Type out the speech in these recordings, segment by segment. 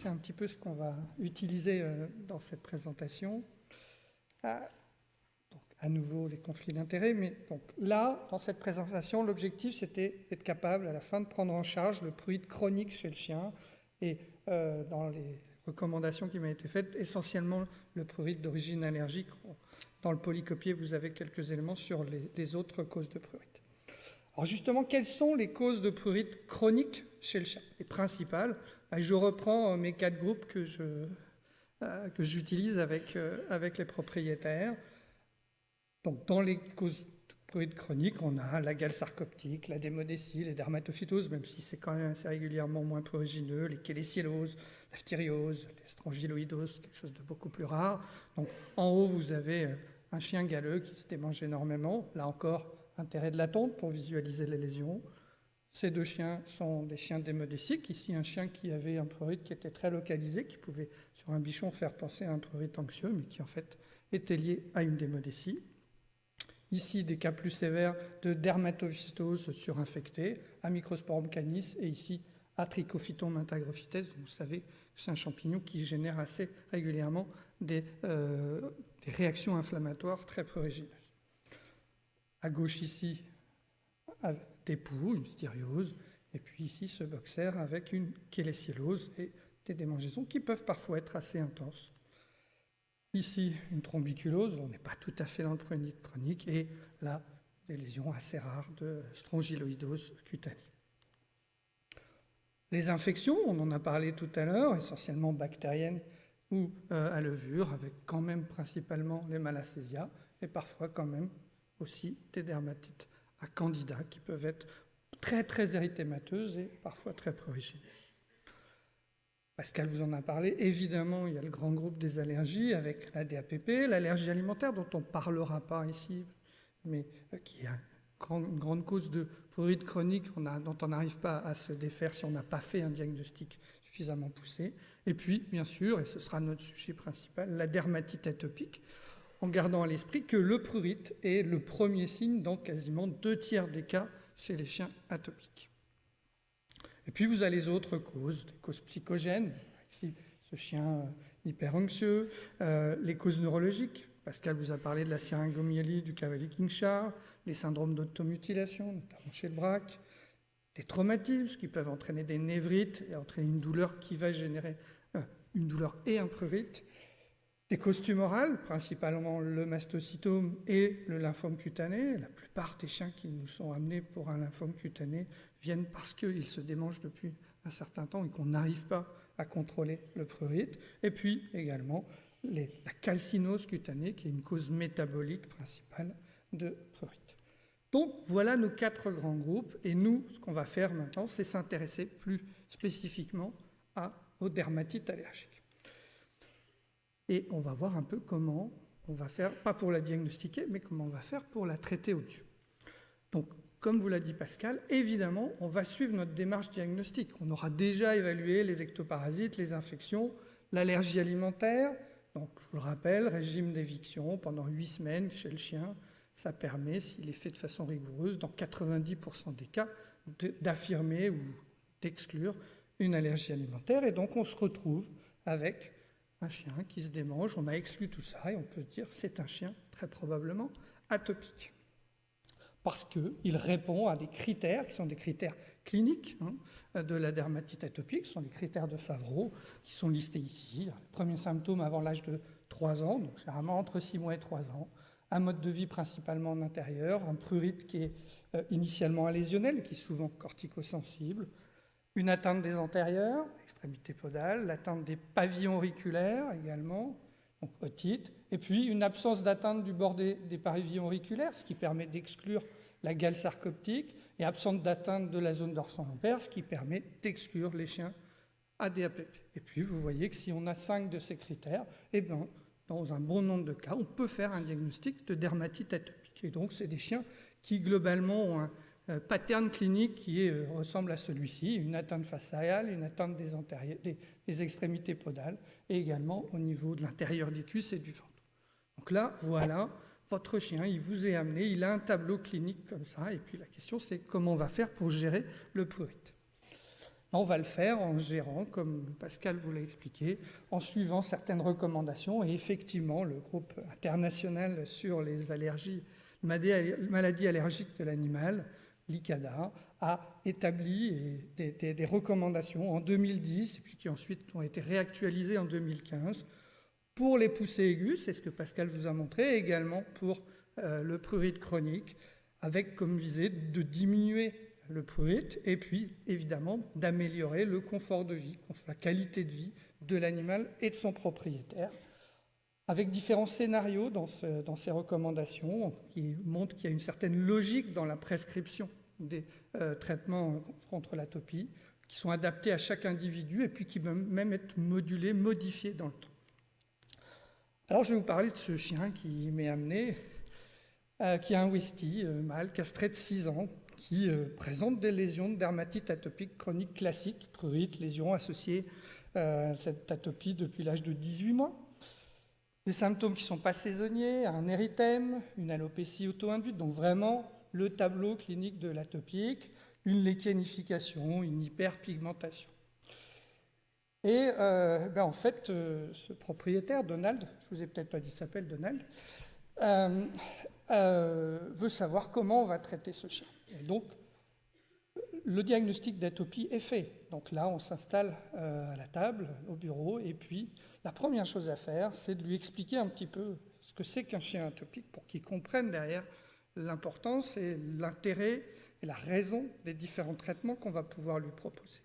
c'est un petit peu ce qu'on va utiliser dans cette présentation. Donc, à nouveau, les conflits d'intérêts. Mais donc, là, dans cette présentation, l'objectif, c'était d'être capable, à la fin, de prendre en charge le prurite chronique chez le chien. Et dans les recommandations qui m'ont été faites, essentiellement le prurite d'origine allergique. Dans le polycopier, vous avez quelques éléments sur les autres causes de prurite. Alors justement, quelles sont les causes de prurite chronique chez le chien? Les principales, je reprends mes 4 groupes que j'utilise avec les propriétaires. Donc dans les causes de prurite chronique, on a la gale sarcoptique, la démodécie, les dermatophytoses, même si c'est quand même assez régulièrement moins prurigineux, les chélésielloses, la phtyriose, les strongyloïdoses, quelque chose de beaucoup plus rare. Donc en haut, vous avez un chien galeux qui se démange énormément. Là encore, intérêt de la tonte pour visualiser les lésions. Ces 2 chiens sont des chiens démodéciques. Ici, un chien qui avait un prurite qui était très localisé, qui pouvait, sur un bichon, faire penser à un prurite anxieux, mais qui, en fait, était lié à une démodécie. Ici, des cas plus sévères de dermatophytose surinfectée, à Microsporum canis, et ici, à Trichophyton mentagrophytes. Vous savez que c'est un champignon qui génère assez régulièrement des réactions inflammatoires très prurigineuses. À gauche ici, des poux, une stériose, et puis ici ce boxer avec une chélésiellose et des démangeaisons qui peuvent parfois être assez intenses. Ici, une trombiculose, on n'est pas tout à fait dans le prurite chronique, et là, des lésions assez rares de strongyloïdose cutanée. Les infections, on en a parlé tout à l'heure, essentiellement bactériennes ou à levure, avec quand même principalement les malacésias, et parfois quand même aussi des dermatites à candida qui peuvent être très très érythémateuses et parfois très prurigineuses. Pascal vous en a parlé. Évidemment, il y a le grand groupe des allergies avec la DAPP, l'allergie alimentaire dont on ne parlera pas ici, mais qui est une grande cause de prurite chronique dont on n'arrive pas à se défaire si on n'a pas fait un diagnostic suffisamment poussé. Et puis, bien sûr, et ce sera notre sujet principal, la dermatite atopique, en gardant à l'esprit que le prurite est le premier signe dans quasiment 2 tiers des cas chez les chiens atopiques. Et puis vous avez les autres causes, les causes psychogènes, ici ce chien hyper anxieux, les causes neurologiques. Pascal vous a parlé de la syringomyélie du cavalier-King-Charles, les syndromes d'automutilation, notamment chez le braque, des traumatismes qui peuvent entraîner des névrites et entraîner une douleur qui va générer une douleur et un prurite. Des causes tumorales, principalement le mastocytome et le lymphome cutané. La plupart des chiens qui nous sont amenés pour un lymphome cutané viennent parce qu'ils se démangent depuis un certain temps et qu'on n'arrive pas à contrôler le prurite. Et puis également la calcinose cutanée, qui est une cause métabolique principale de prurite. Donc voilà nos 4 grands groupes. Et nous, ce qu'on va faire maintenant, c'est s'intéresser plus spécifiquement aux dermatites allergiques. Et on va voir un peu comment on va faire, pas pour la diagnostiquer, mais comment on va faire pour la traiter au mieux. Donc, comme vous l'a dit Pascal, évidemment, on va suivre notre démarche diagnostique. On aura déjà évalué les ectoparasites, les infections, l'allergie alimentaire. Donc, je vous le rappelle, régime d'éviction pendant 8 semaines chez le chien. Ça permet, s'il est fait de façon rigoureuse, dans 90% des cas, d'affirmer ou d'exclure une allergie alimentaire. Et donc, on se retrouve avec un chien qui se démange, on a exclu tout ça et on peut se dire que c'est un chien très probablement atopique. Parce qu'il répond à des critères qui sont des critères cliniques de la dermatite atopique, ce sont les critères de Favreau qui sont listés ici. Le premier symptôme avant l'âge de 3 ans, donc généralement entre 6 mois et 3 ans, un mode de vie principalement en intérieur, un prurite qui est initialement alésionnel, qui est souvent corticosensible, une atteinte des antérieurs, extrémité podale, l'atteinte des pavillons auriculaires également, donc otite, et puis une absence d'atteinte du bord des pavillons auriculaires, ce qui permet d'exclure la gale sarcoptique, et absence d'atteinte de la zone dorsolampaire, ce qui permet d'exclure les chiens ADAPP. Et puis vous voyez que si on a 5 de ces critères, eh bien, dans un bon nombre de cas, on peut faire un diagnostic de dermatite atopique. Et donc c'est des chiens qui globalement ont un pattern clinique qui ressemble à celui-ci, une atteinte faciale, une atteinte des extrémités podales et également au niveau de l'intérieur des cuisses et du ventre. Donc là, voilà, votre chien, il vous est amené, il a un tableau clinique comme ça, et puis la question c'est comment on va faire pour gérer le prurite. On va le faire en gérant, comme Pascal vous l'a expliqué, en suivant certaines recommandations. Et effectivement, le groupe international sur les allergies, maladies allergiques de l'animal, l'ICADA, a établi des recommandations en 2010, et puis qui ensuite ont été réactualisées en 2015, pour les poussées aiguës, c'est ce que Pascal vous a montré, et également pour le prurite chronique, avec comme visée de diminuer le prurite, et puis évidemment d'améliorer le confort de vie, la qualité de vie de l'animal et de son propriétaire, avec différents scénarios dans ces recommandations qui montrent qu'il y a une certaine logique dans la prescription des traitements contre l'atopie, qui sont adaptés à chaque individu et puis qui peuvent même être modulés, modifiés dans le temps. Alors je vais vous parler de ce chien qui m'est amené, qui a un Westie mâle castré de 6 ans, qui présente des lésions de dermatite atopique chronique classique, prurite, lésions associées à cette atopie depuis l'âge de 18 mois. Des symptômes qui ne sont pas saisonniers, un érythème, une alopécie auto-induite, donc vraiment le tableau clinique de l'atopique, une lichenification, une hyperpigmentation. Et en fait, ce propriétaire, Donald, je ne vous ai peut-être pas dit, il s'appelle Donald, veut savoir comment on va traiter ce chien. Et donc, le diagnostic d'atopie est fait. Donc là, on s'installe à la table, au bureau, et puis la première chose à faire, c'est de lui expliquer un petit peu ce que c'est qu'un chien atopique pour qu'il comprenne derrière l'importance et l'intérêt et la raison des différents traitements qu'on va pouvoir lui proposer.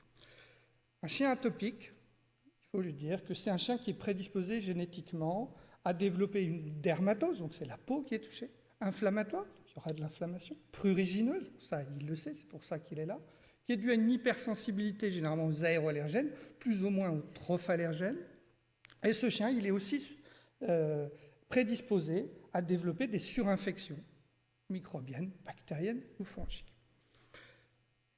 Un chien atopique, il faut lui dire que c'est un chien qui est prédisposé génétiquement à développer une dermatose, donc c'est la peau qui est touchée, inflammatoire, il y aura de l'inflammation, prurigineuse, ça il le sait, c'est pour ça qu'il est là, qui est due à une hypersensibilité généralement aux aéroallergènes, plus ou moins aux trophallérgènes. Et ce chien, il est aussi prédisposé à développer des surinfections microbiennes, bactériennes ou fongiques.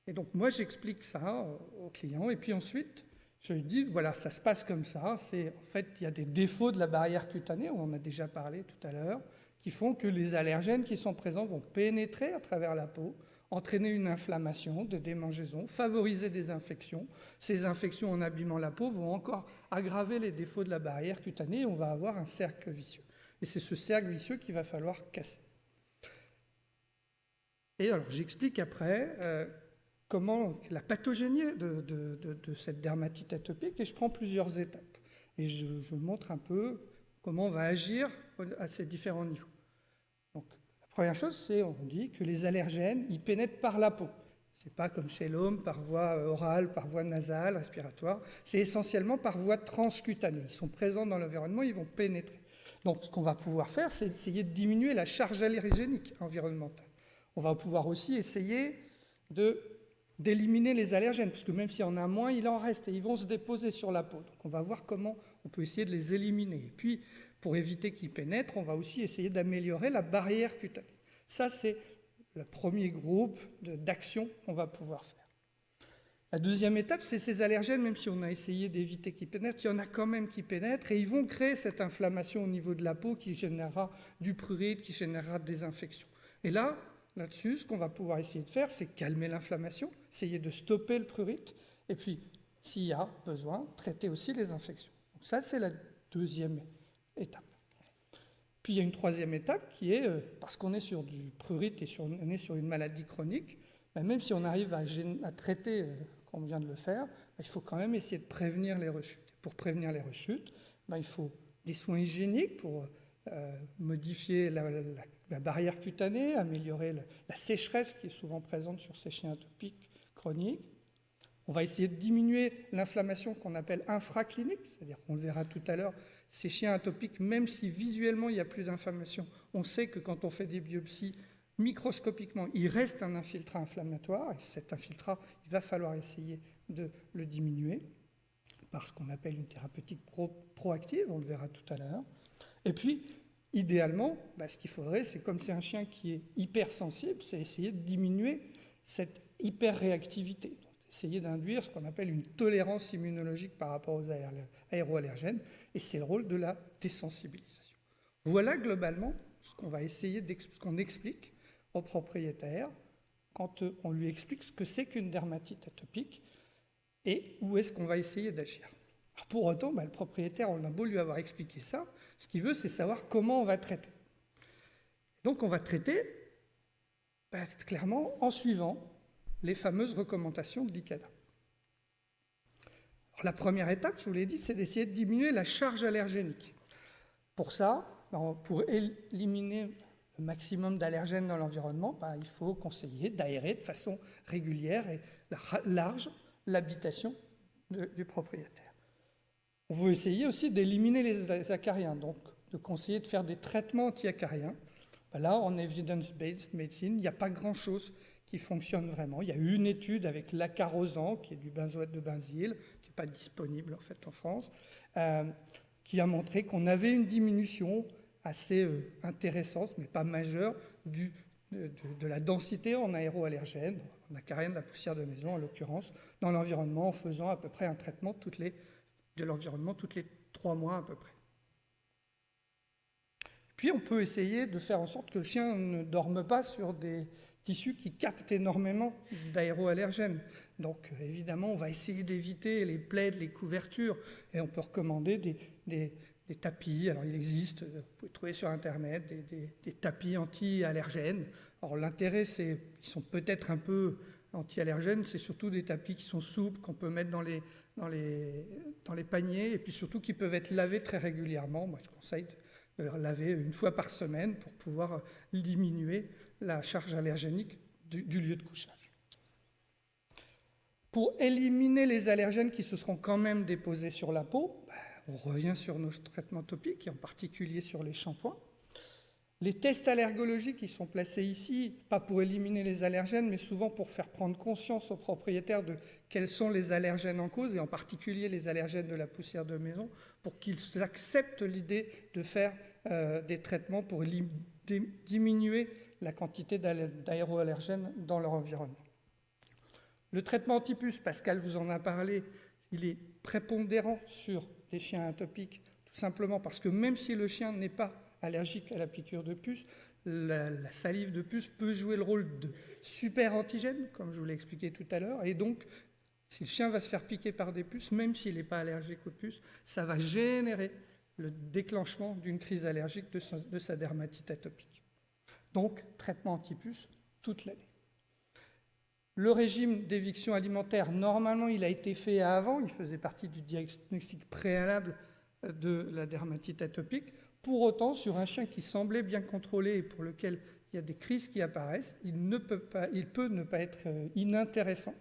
Et donc moi j'explique ça aux clients, et puis ensuite je lui dis, voilà, ça se passe comme ça, c'est en fait il y a des défauts de la barrière cutanée, on en a déjà parlé tout à l'heure, qui font que les allergènes qui sont présents vont pénétrer à travers la peau, entraîner une inflammation, des démangeaisons, favoriser des infections. Ces infections en abîmant la peau vont encore aggraver les défauts de la barrière cutanée et on va avoir un cercle vicieux. Et c'est ce cercle vicieux qu'il va falloir casser. Et alors j'explique après comment la pathogénie de cette dermatite atopique et je prends plusieurs étapes. Et je montre un peu comment on va agir à ces différents niveaux. Donc, la première chose, c'est on dit que les allergènes, ils pénètrent par la peau. Ce n'est pas comme chez l'homme, par voie orale, par voie nasale, respiratoire. C'est essentiellement par voie transcutanée. Ils sont présents dans l'environnement, ils vont pénétrer. Donc, ce qu'on va pouvoir faire, c'est essayer de diminuer la charge allergénique environnementale. On va pouvoir aussi essayer d'éliminer les allergènes, parce que même s'il y en a moins, il en reste et ils vont se déposer sur la peau. Donc on va voir comment on peut essayer de les éliminer. Et puis, pour éviter qu'ils pénètrent, on va aussi essayer d'améliorer la barrière cutanée. Ça, c'est le premier groupe d'actions qu'on va pouvoir faire. La deuxième étape, c'est ces allergènes, même si on a essayé d'éviter qu'ils pénètrent, il y en a quand même qui pénètrent et ils vont créer cette inflammation au niveau de la peau qui générera du prurite, qui générera des infections. Et là-dessus, ce qu'on va pouvoir essayer de faire, c'est calmer l'inflammation, essayer de stopper le prurite, et puis, s'il y a besoin, traiter aussi les infections. Donc ça, c'est la deuxième étape. Puis il y a une troisième étape qui est, parce qu'on est sur du prurite et on est sur une maladie chronique, même si on arrive à traiter, comme on vient de le faire, il faut quand même essayer de prévenir les rechutes. Pour prévenir les rechutes, il faut des soins hygiéniques pour modifier la barrière cutanée, améliorer la sécheresse qui est souvent présente sur ces chiens atopiques chroniques. On va essayer de diminuer l'inflammation qu'on appelle infraclinique, c'est-à-dire qu'on le verra tout à l'heure, ces chiens atopiques, même si visuellement il n'y a plus d'inflammation, on sait que quand on fait des biopsies, microscopiquement, il reste un infiltrat inflammatoire, et cet infiltrat, il va falloir essayer de le diminuer par ce qu'on appelle une thérapeutique proactive, on le verra tout à l'heure. Et puis, idéalement, ce qu'il faudrait, c'est comme c'est un chien qui est hypersensible, c'est essayer de diminuer cette hyperréactivité. Essayer d'induire ce qu'on appelle une tolérance immunologique par rapport aux aéroallergènes, et c'est le rôle de la désensibilisation. Voilà globalement ce qu'on va essayer ce qu'on explique au propriétaire quand on lui explique ce que c'est qu'une dermatite atopique. et où est-ce qu'on va essayer d'agir. Pour autant, le propriétaire, on a beau lui avoir expliqué ça, ce qu'il veut, c'est savoir comment on va traiter. Donc on va traiter clairement en suivant les fameuses recommandations de l'ICADA. La première étape, je vous l'ai dit, c'est d'essayer de diminuer la charge allergénique. Pour ça, pour éliminer le maximum d'allergènes dans l'environnement, il faut conseiller d'aérer de façon régulière et large l'habitation du propriétaire. On veut essayer aussi d'éliminer les acariens, donc de conseiller de faire des traitements anti-acariens. Là, en evidence-based medicine, il n'y a pas grand-chose qui fonctionne vraiment. Il y a eu une étude avec l'acarosant, qui est du benzoate de benzyle, qui n'est pas disponible en fait en France, qui a montré qu'on avait une diminution assez intéressante, mais pas majeure, de la densité en aéroallergènes, en acariens de la poussière de maison en l'occurrence, dans l'environnement, en faisant à peu près un traitement de l'environnement toutes les 3 mois à peu près. Puis on peut essayer de faire en sorte que le chien ne dorme pas sur des tissus qui captent énormément d'aéroallergènes. Donc évidemment, on va essayer d'éviter les plaids, les couvertures, et on peut recommander des tapis. Alors il existe, vous pouvez trouver sur Internet, des tapis anti-allergènes. Alors l'intérêt, c'est qu'ils sont peut-être un peu anti-allergènes, c'est surtout des tapis qui sont souples, qu'on peut mettre dans les paniers, et puis surtout qui peuvent être lavés très régulièrement. Moi, je conseille de laver 1 fois par semaine pour pouvoir diminuer la charge allergénique du lieu de couchage. Pour éliminer les allergènes qui se seront quand même déposés sur la peau, on revient sur nos traitements topiques, et en particulier sur les shampoings. Les tests allergologiques qui sont placés ici, pas pour éliminer les allergènes, mais souvent pour faire prendre conscience aux propriétaires de quels sont les allergènes en cause, et en particulier les allergènes de la poussière de maison, pour qu'ils acceptent l'idée de faire des traitements pour diminuer la quantité d'aéroallergènes dans leur environnement. Le traitement antipuce, Pascal vous en a parlé, il est prépondérant sur les chiens atopiques, tout simplement parce que même si le chien n'est pas allergique à la piqûre de puce, la salive de puce peut jouer le rôle de super antigène, comme je vous l'ai expliqué tout à l'heure, et donc si le chien va se faire piquer par des puces, même s'il n'est pas allergique aux puces, ça va générer le déclenchement d'une crise allergique de sa dermatite atopique. Donc, traitement antipuce toute l'année. Le régime d'éviction alimentaire, normalement, il a été fait avant, il faisait partie du diagnostic préalable de la dermatite atopique. Pour autant, sur un chien qui semblait bien contrôlé et pour lequel il y a des crises qui apparaissent, il peut ne pas être inintéressant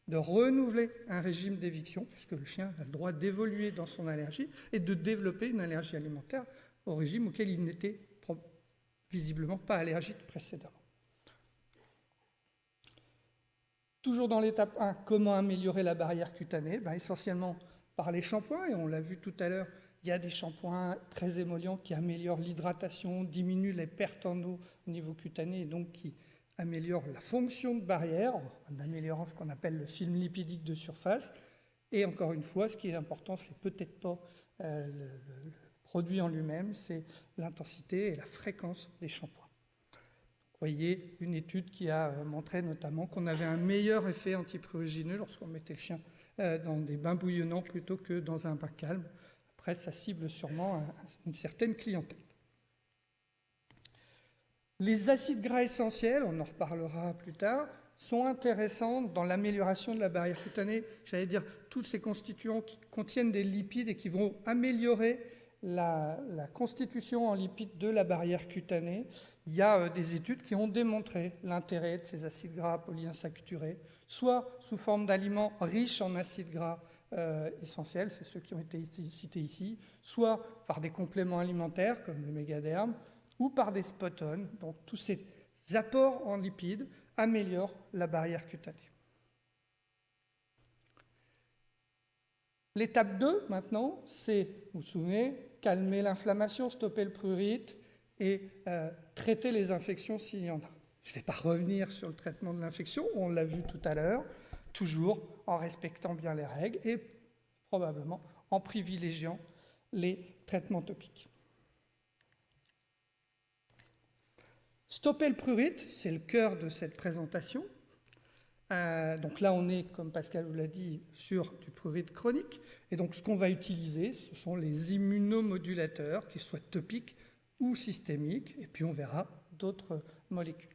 de renouveler un régime d'éviction, puisque le chien a le droit d'évoluer dans son allergie et de développer une allergie alimentaire au régime auquel il n'était visiblement pas allergique précédemment. Toujours dans l'étape 1, comment améliorer la barrière cutanée ? Essentiellement par les shampoings, et on l'a vu tout à l'heure, il y a des shampoings très émollients qui améliorent l'hydratation, diminuent les pertes en eau au niveau cutané, et donc qui améliorent la fonction de barrière, en améliorant ce qu'on appelle le film lipidique de surface. Et encore une fois, ce qui est important, c'est peut-être pas le produit en lui-même, c'est l'intensité et la fréquence des shampoings. Vous voyez une étude qui a montré notamment qu'on avait un meilleur effet antiprurineux lorsqu'on mettait le chien dans des bains bouillonnants plutôt que dans un bain calme. Après, ça cible sûrement une certaine clientèle. Les acides gras essentiels, on en reparlera plus tard, sont intéressants dans l'amélioration de la barrière cutanée. J'allais dire, tous ces constituants qui contiennent des lipides et qui vont améliorer la constitution en lipides de la barrière cutanée. Il y a des études qui ont démontré l'intérêt de ces acides gras polyinsaturés, soit sous forme d'aliments riches en acides gras essentiels, c'est ceux qui ont été cités ici, soit par des compléments alimentaires comme le mégaderme, ou par des spot-on. Donc tous ces apports en lipides améliorent la barrière cutanée. L'étape 2, maintenant, c'est, vous vous souvenez, calmer l'inflammation, stopper le prurite et traiter les infections s'il y en a. Je ne vais pas revenir sur le traitement de l'infection, on l'a vu tout à l'heure, toujours en respectant bien les règles et probablement en privilégiant les traitements topiques. Stopper le prurite, c'est le cœur de cette présentation. Donc là, on est, comme Pascal vous l'a dit, sur du prurite chronique. Et donc, ce qu'on va utiliser, ce sont les immunomodulateurs, qu'ils soient topiques ou systémiques. Et puis, on verra d'autres molécules.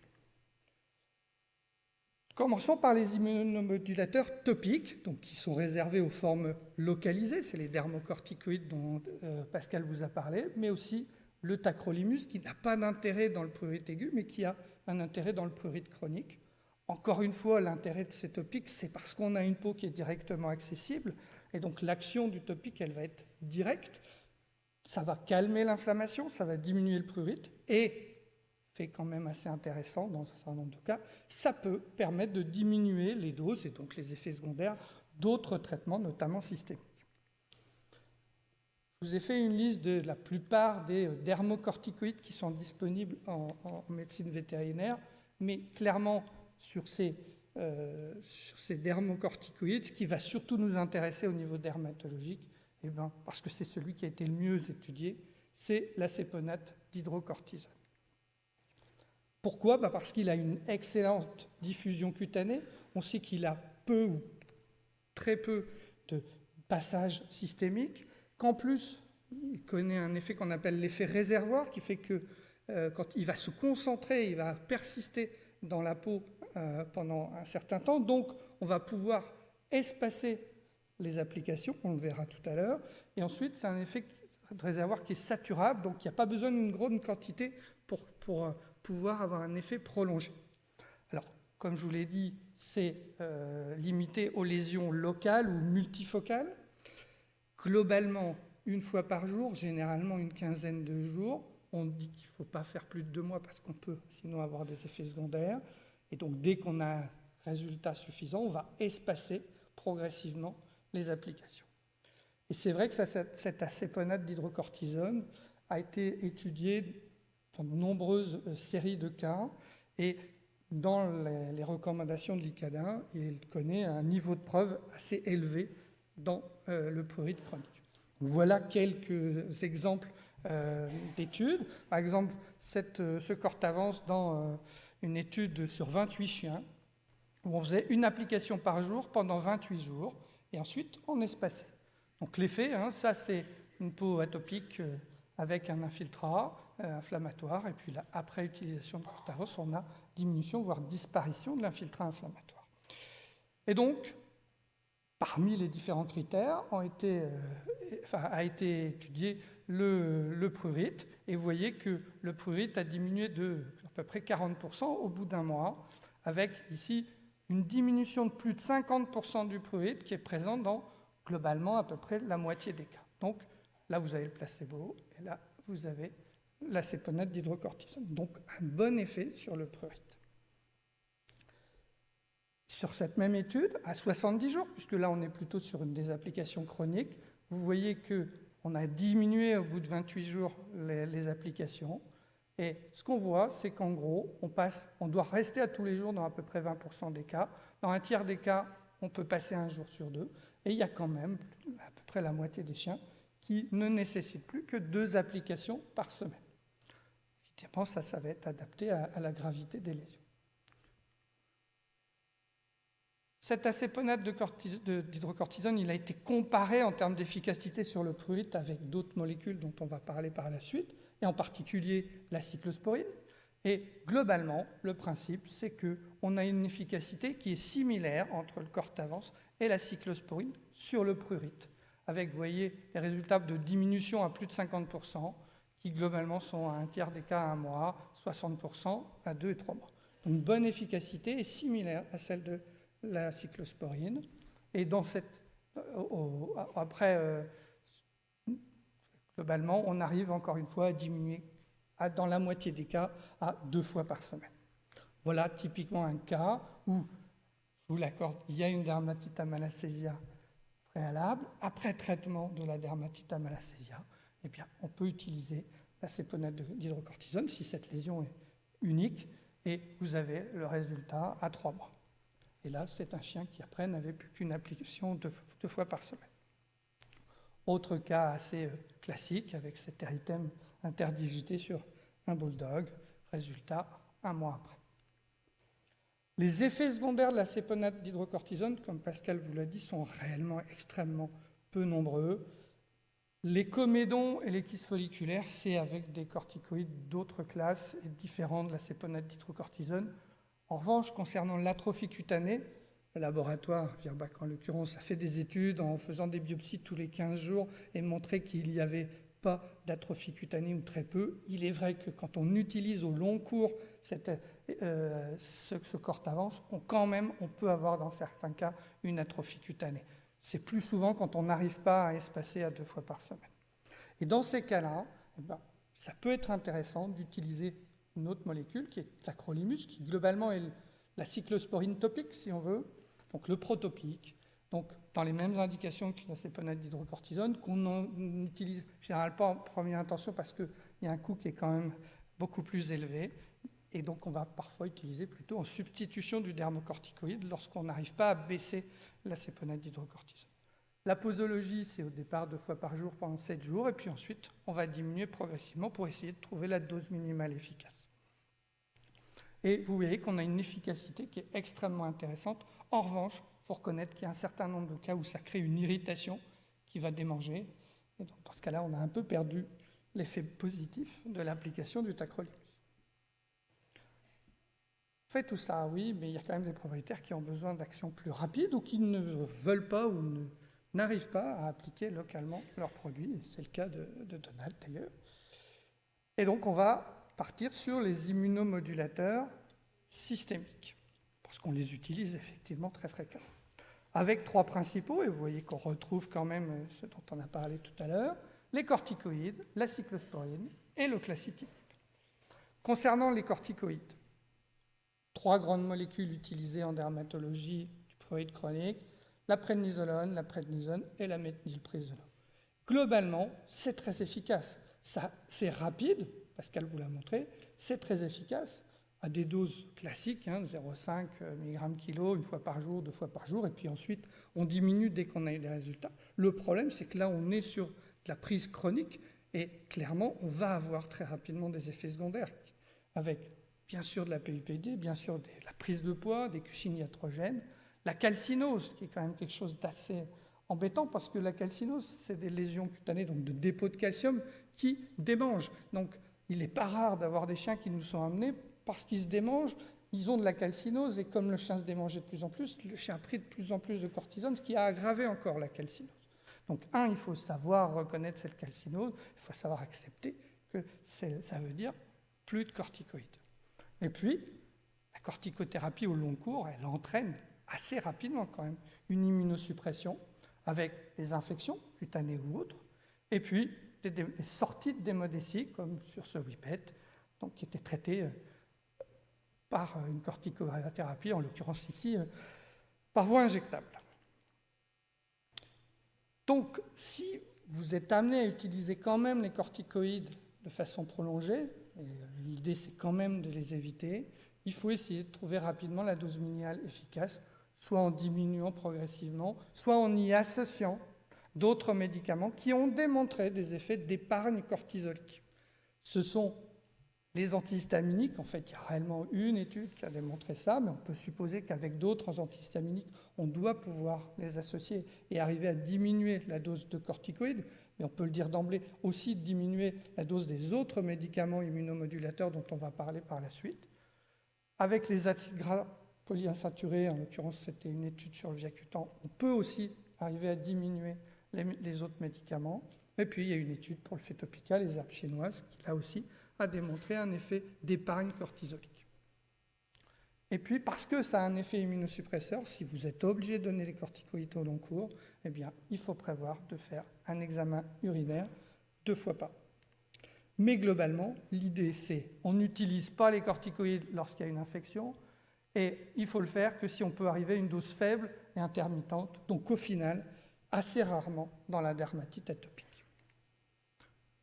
Commençons par les immunomodulateurs topiques, donc qui sont réservés aux formes localisées. C'est les dermocorticoïdes dont Pascal vous a parlé, mais aussi le tacrolimus, qui n'a pas d'intérêt dans le prurite aigu, mais qui a un intérêt dans le prurite chronique. Encore une fois, l'intérêt de ces topiques, c'est parce qu'on a une peau qui est directement accessible, et donc l'action du topique, elle va être directe. Ça va calmer l'inflammation, ça va diminuer le prurite, et, fait quand même assez intéressant dans un certain nombre de cas, ça peut permettre de diminuer les doses, et donc les effets secondaires d'autres traitements, notamment systémiques. Je vous ai fait une liste de la plupart des dermocorticoïdes qui sont disponibles en médecine vétérinaire, mais clairement, sur ces dermocorticoïdes, ce qui va surtout nous intéresser au niveau dermatologique, parce que c'est celui qui a été le mieux étudié, c'est l'acéponate d'hydrocortisone. Pourquoi ? Parce qu'il a une excellente diffusion cutanée. On sait qu'il a peu ou très peu de passage systémique, qu'en plus, il connaît un effet qu'on appelle l'effet réservoir, qui fait que quand il va se concentrer, il va persister dans la peau pendant un certain temps. Donc, on va pouvoir espacer les applications, on le verra tout à l'heure. Et ensuite, c'est un effet de réservoir qui est saturable, donc il n'y a pas besoin d'une grande quantité pour pouvoir avoir un effet prolongé. Alors, comme je vous l'ai dit, c'est limité aux lésions locales ou multifocales. Globalement, une fois par jour, généralement une quinzaine de jours. On dit qu'il ne faut pas faire plus de 2 mois parce qu'on peut sinon avoir des effets secondaires. Et donc, dès qu'on a un résultat suffisant, on va espacer progressivement les applications. Et c'est vrai que cet acéponate d'hydrocortisone a été étudié dans de nombreuses séries de cas et dans les recommandations de l'ICADA, il connaît un niveau de preuve assez élevé dans le prurite chronique. Voilà quelques exemples d'études. Par exemple, ce Cortavance dans une étude sur 28 chiens, où on faisait une application par jour pendant 28 jours, et ensuite on espaçait. Donc l'effet, ça c'est une peau atopique avec un infiltrat inflammatoire, et puis là, après utilisation de Cortavance, on a diminution, voire disparition de l'infiltrat inflammatoire. Et donc, parmi les différents critères, a été étudié le prurite, et vous voyez que le prurite a diminué de à peu près 40% au bout d'un mois, avec ici une diminution de plus de 50% du prurite qui est présent dans globalement à peu près la moitié des cas. Donc là, vous avez le placebo, et là, vous avez l'acéponate d'hydrocortisone. Donc un bon effet sur le prurite. Sur cette même étude, à 70 jours, puisque là on est plutôt sur des applications chroniques, vous voyez qu'on a diminué au bout de 28 jours les applications. Et ce qu'on voit, c'est qu'en gros, on doit rester à tous les jours dans à peu près 20% des cas. Dans un tiers des cas, on peut passer 1 jour sur 2. Et il y a quand même à peu près la moitié des chiens qui ne nécessitent plus que 2 applications par semaine. Évidemment, ça va être adapté à la gravité des lésions. Cet acéponate d'hydrocortisone, il a été comparé en termes d'efficacité sur le prurite avec d'autres molécules dont on va parler par la suite, et en particulier la cyclosporine. Et globalement, le principe, c'est qu'on a une efficacité qui est similaire entre le Cortavance et la cyclosporine sur le prurite, avec, vous voyez, les résultats de diminution à plus de 50%, qui globalement sont à un tiers des cas à 1 mois, 60% à 2 et 3 mois. Donc, une bonne efficacité est similaire à celle de la cyclosporine. Et dans globalement, on arrive encore une fois à diminuer dans la moitié des cas à 2 fois par semaine. Voilà typiquement un cas où, je vous l'accorde, il y a une dermatite à malacésia préalable. Après traitement de la dermatite à malacésia, eh bien, on peut utiliser l'acéponate d'hydrocortisone si cette lésion est unique, et vous avez le résultat à 3 mois. Et là, c'est un chien qui, après, n'avait plus qu'une application 2 fois par semaine. Autre cas assez classique, avec cet érythème interdigité sur un bulldog, résultat 1 mois après. Les effets secondaires de la séponate d'hydrocortisone, comme Pascal vous l'a dit, sont réellement extrêmement peu nombreux. Les comédons et les tiges folliculaires, c'est avec des corticoïdes d'autres classes et différents de la séponate d'hydrocortisone. En revanche, concernant l'atrophie cutanée, le laboratoire Virbac en l'occurrence a fait des études en faisant des biopsies tous les 15 jours et montré qu'il n'y avait pas d'atrophie cutanée ou très peu. Il est vrai que quand on utilise au long cours ce cortavance, on peut avoir dans certains cas une atrophie cutanée. C'est plus souvent quand on n'arrive pas à espacer à 2 fois par semaine. Et dans ces cas-là, ça peut être intéressant d'utiliser une autre molécule qui est tacrolimus, qui globalement est la cyclosporine topique, si on veut, donc le protopique, donc dans les mêmes indications que la séponate d'hydrocortisone, qu'on utilise généralement pas en première intention parce qu'il y a un coût qui est quand même beaucoup plus élevé, et donc on va parfois utiliser plutôt en substitution du dermocorticoïde lorsqu'on n'arrive pas à baisser la séponate d'hydrocortisone. La posologie, c'est au départ 2 fois par jour pendant 7 jours, et puis ensuite on va diminuer progressivement pour essayer de trouver la dose minimale efficace. Et vous voyez qu'on a une efficacité qui est extrêmement intéressante. En revanche, il faut reconnaître qu'il y a un certain nombre de cas où ça crée une irritation qui va démanger. Et donc, dans ce cas-là, on a un peu perdu l'effet positif de l'application du tacrolimus. On fait tout ça, oui, mais il y a quand même des propriétaires qui ont besoin d'actions plus rapides ou qui ne veulent pas ou n'arrivent pas à appliquer localement leurs produits. C'est le cas de Donald, d'ailleurs. Et donc, on va partir sur les immunomodulateurs systémiques, parce qu'on les utilise effectivement très fréquemment. Avec 3 principaux, et vous voyez qu'on retrouve quand même ce dont on a parlé tout à l'heure, les corticoïdes, la cyclosporine et le classitinib. Concernant les corticoïdes, 3 grandes molécules utilisées en dermatologie du prurite chronique, la prednisolone, la prednisone et la méthylprednisolone. Globalement, c'est très efficace. C'est rapide, Pascal vous l'a montré, c'est très efficace à des doses classiques, 0,5 mg/kg, 1 fois par jour, 2 fois par jour, et puis ensuite on diminue dès qu'on a eu des résultats. Le problème, c'est que là, on est sur de la prise chronique, et clairement, on va avoir très rapidement des effets secondaires, avec bien sûr de la PUPD, bien sûr de la prise de poids, des Cushing iatrogènes, la calcinose, qui est quand même quelque chose d'assez embêtant, parce que la calcinose, c'est des lésions cutanées, donc de dépôt de calcium, qui démangent. Donc, il n'est pas rare d'avoir des chiens qui nous sont amenés parce qu'ils se démangent, ils ont de la calcinose, et comme le chien se démangeait de plus en plus, le chien a pris de plus en plus de cortisone, ce qui a aggravé encore la calcinose. Donc, il faut savoir reconnaître cette calcinose, il faut savoir accepter que ça veut dire plus de corticoïdes. Et puis, la corticothérapie au long cours, elle entraîne assez rapidement quand même une immunosuppression avec des infections cutanées ou autres, et puis des sorties de démodécie, comme sur ce whippet, donc, qui était traité par une corticothérapie, en l'occurrence ici, par voie injectable. Donc, si vous êtes amené à utiliser quand même les corticoïdes de façon prolongée, et l'idée c'est quand même de les éviter, il faut essayer de trouver rapidement la dose minimale efficace, soit en diminuant progressivement, soit en y associant d'autres médicaments qui ont démontré des effets d'épargne cortisolique. Ce sont les antihistaminiques. En fait, il y a réellement une étude qui a démontré ça, mais on peut supposer qu'avec d'autres antihistaminiques, on doit pouvoir les associer et arriver à diminuer la dose de corticoïdes, mais on peut le dire d'emblée, aussi diminuer la dose des autres médicaments immunomodulateurs dont on va parler par la suite. Avec les acides gras polyinsaturés, en l'occurrence c'était une étude sur le Viacutan, on peut aussi arriver à diminuer les autres médicaments. Et puis il y a une étude pour le phétopica, les herbes chinoises, qui là aussi a démontré un effet d'épargne cortisolique. Et puis parce que ça a un effet immunosuppresseur, si vous êtes obligé de donner les corticoïdes au long cours, eh bien il faut prévoir de faire un examen urinaire 2 fois par an. Mais globalement, l'idée c'est on n'utilise pas les corticoïdes lorsqu'il y a une infection, et il faut le faire que si on peut arriver à une dose faible et intermittente, donc au final, assez rarement dans la dermatite atopique.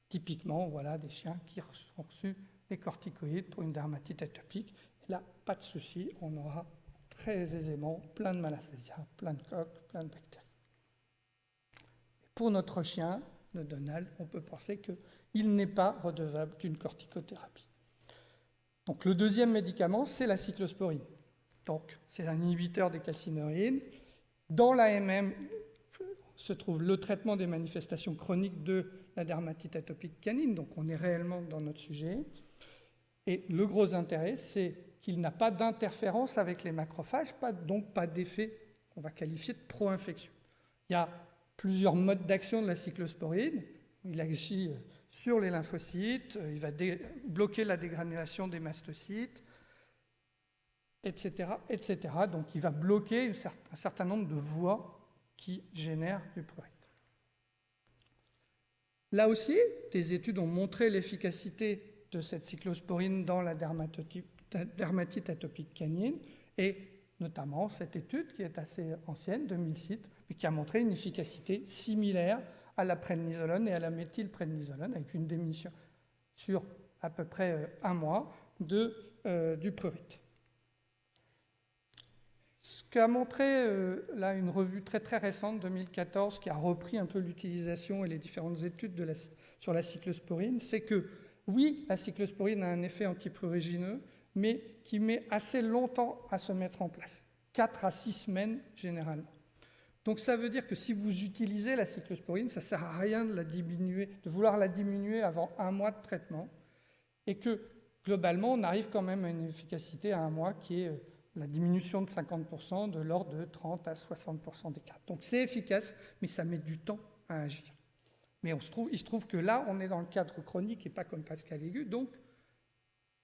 Typiquement, voilà des chiens qui ont reçu des corticoïdes pour une dermatite atopique. Et là, pas de souci, on aura très aisément plein de malacésia, plein de coques, plein de bactéries. Pour notre chien, le Donald, on peut penser qu'il n'est pas redevable d'une corticothérapie. Donc le deuxième médicament, c'est la cyclosporine. Donc, c'est un inhibiteur des calcineuries. Dans l'AMM se trouve le traitement des manifestations chroniques de la dermatite atopique canine, donc on est réellement dans notre sujet. Et le gros intérêt, c'est qu'il n'a pas d'interférence avec les macrophages, donc pas d'effet qu'on va qualifier de pro-infection. Il y a plusieurs modes d'action de la cyclosporine. Il agit sur les lymphocytes, il va bloquer la dégranulation des mastocytes, etc., etc. Donc il va bloquer un certain nombre de voies qui génèrent du prurite. Là aussi, des études ont montré l'efficacité de cette cyclosporine dans la dermatite atopique canine, et notamment cette étude qui est assez ancienne, 2006, mais qui a montré une efficacité similaire à la prednisolone et à la méthylprednisolone, avec une diminution sur à peu près un mois du prurite. Ce qu'a montré là une revue très très récente, 2014, qui a repris un peu l'utilisation et les différentes études sur la cyclosporine, c'est que oui, la cyclosporine a un effet antiprurigineux, mais qui met assez longtemps à se mettre en place, 4 à 6 semaines généralement. Donc ça veut dire que si vous utilisez la cyclosporine, ça ne sert à rien de vouloir la diminuer avant un mois de traitement, et que globalement, on arrive quand même à une efficacité à un mois qui est la diminution de 50% de l'ordre de 30 à 60% des cas. Donc c'est efficace, mais ça met du temps à agir. Mais il se trouve que là, on est dans le cadre chronique et pas comme Pascal aigu, donc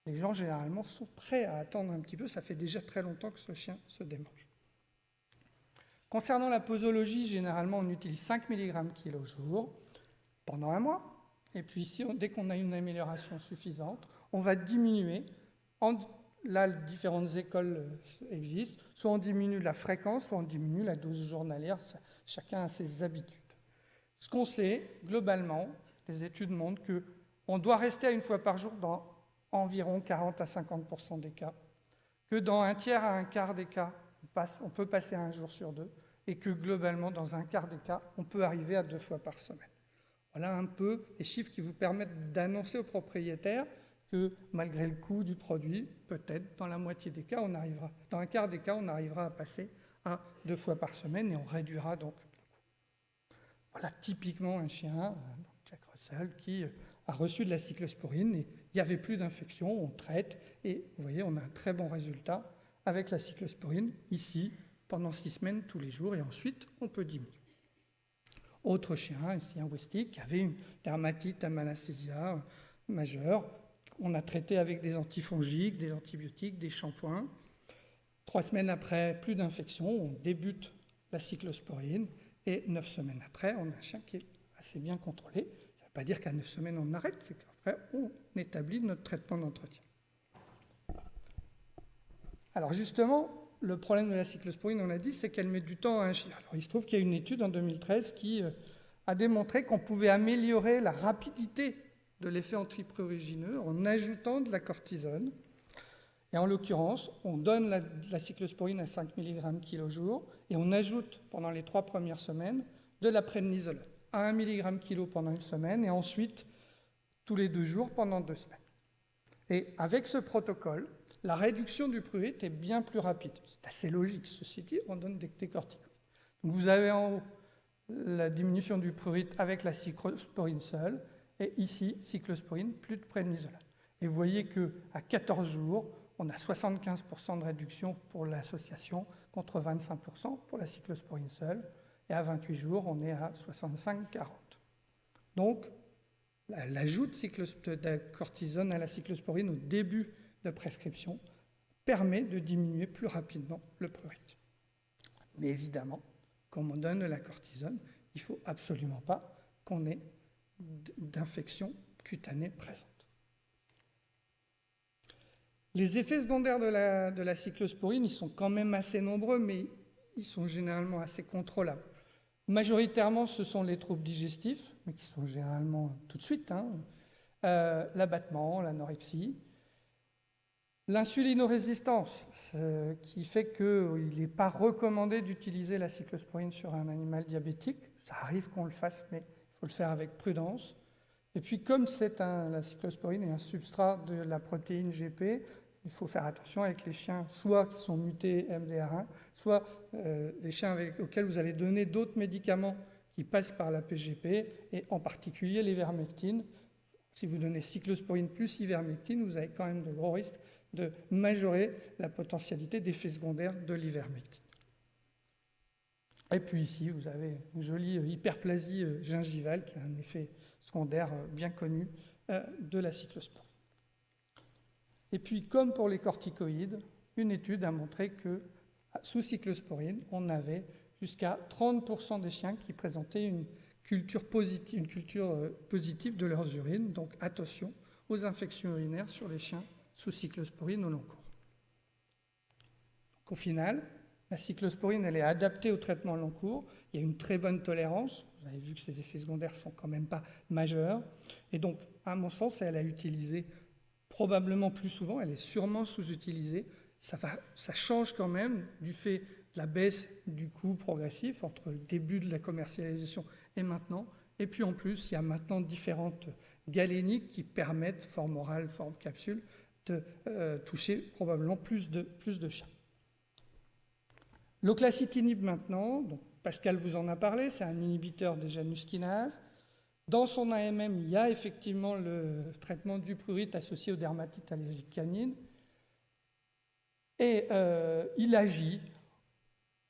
les gens généralement sont prêts à attendre un petit peu, ça fait déjà très longtemps que ce chien se démange. Concernant la posologie, généralement on utilise 5 mg kg jour pendant un mois, et puis ici, dès qu'on a une amélioration suffisante, on va diminuer. Là, différentes écoles existent, soit on diminue la fréquence, soit on diminue la dose journalière, chacun a ses habitudes. Ce qu'on sait, globalement, les études montrent qu'on doit rester à une fois par jour dans environ 40 à 50% des cas, que dans un tiers à un quart des cas, on peut passer un jour sur deux, et que globalement, dans un quart des cas, on peut arriver à 2 fois par semaine. Voilà un peu les chiffres qui vous permettent d'annoncer aux propriétaires que malgré le coût du produit, peut-être dans la moitié des cas, dans un quart des cas, on arrivera à passer à 2 fois par semaine et on réduira donc le coût. Voilà typiquement un chien, Jack Russell, qui a reçu de la cyclosporine et il n'y avait plus d'infection, on traite et vous voyez, on a un très bon résultat avec la cyclosporine ici pendant 6 semaines tous les jours et ensuite on peut diminuer. Autre chien, ici un Westie, qui avait une dermatite à malacésia majeure. On a traité avec des antifongiques, des antibiotiques, des shampoings. 3 semaines après, plus d'infection, on débute la cyclosporine et 9 semaines après, on a un chien qui est assez bien contrôlé. Ça ne veut pas dire qu'à 9 semaines on arrête, c'est qu'après on établit notre traitement d'entretien. Alors justement, le problème de la cyclosporine, on l'a dit, c'est qu'elle met du temps à agir. Alors, il se trouve qu'il y a une étude en 2013 qui a démontré qu'on pouvait améliorer la rapidité de l'effet antiprurigineux en ajoutant de la cortisone. Et en l'occurrence, on donne la cyclosporine à 5 mg kg jour et on ajoute pendant les 3 premières semaines de la prednisolone à 1 mg kg pendant une semaine et ensuite tous les 2 jours pendant 2 semaines. Et avec ce protocole, la réduction du prurite est bien plus rapide. C'est assez logique, ceci dit, on donne des corticoïdes. Donc vous avez en haut la diminution du prurite avec la cyclosporine seule, et ici, cyclosporine, plus de prednisolone. Et vous voyez qu'à 14 jours, on a 75% de réduction pour l'association contre 25% pour la cyclosporine seule, et à 28 jours, on est à 65-40. Donc, l'ajout de cortisone à la cyclosporine au début de prescription permet de diminuer plus rapidement le prurite. Mais évidemment, comme on donne de la cortisone, il ne faut absolument pas qu'on ait d'infection cutanée présente. Les effets secondaires de la cyclosporine, ils sont quand même assez nombreux, mais ils sont généralement assez contrôlables. Majoritairement, ce sont les troubles digestifs, mais qui sont généralement tout de suite, l'abattement, l'anorexie, l'insulinorésistance, qui fait qu'il n'est pas recommandé d'utiliser la cyclosporine sur un animal diabétique. Ça arrive qu'on le fasse, mais il faut le faire avec prudence. Et puis, comme la cyclosporine est un substrat de la protéine GP, il faut faire attention avec les chiens, soit qui sont mutés MDR1, soit les chiens auxquels vous allez donner d'autres médicaments qui passent par la PGP, et en particulier l'ivermectine. Si vous donnez cyclosporine plus ivermectine, vous avez quand même de gros risques de majorer la potentialité d'effets secondaires de l'ivermectine. Et puis ici, vous avez une jolie hyperplasie gingivale qui a un effet secondaire bien connu de la cyclosporine. Et puis, comme pour les corticoïdes, une étude a montré que sous cyclosporine, on avait jusqu'à 30% des chiens qui présentaient une culture positive de leurs urines. Donc attention aux infections urinaires sur les chiens sous cyclosporine au long cours. Donc, au final, la cyclosporine, elle est adaptée au traitement au long cours. Il y a une très bonne tolérance. Vous avez vu que ces effets secondaires ne sont quand même pas majeurs. Et donc, à mon sens, elle a utilisé probablement plus souvent, elle est sûrement sous-utilisée. Ça change quand même du fait de la baisse du coût progressif entre le début de la commercialisation et maintenant. Et puis en plus, il y a maintenant différentes galéniques qui permettent, forme orale, forme capsule, de toucher probablement plus de chiens. L'oclacitinib maintenant, donc Pascal vous en a parlé, c'est un inhibiteur des Janus kinases. Dans son AMM, il y a effectivement le traitement du prurite associé aux dermatites allergiques canines. Et il agit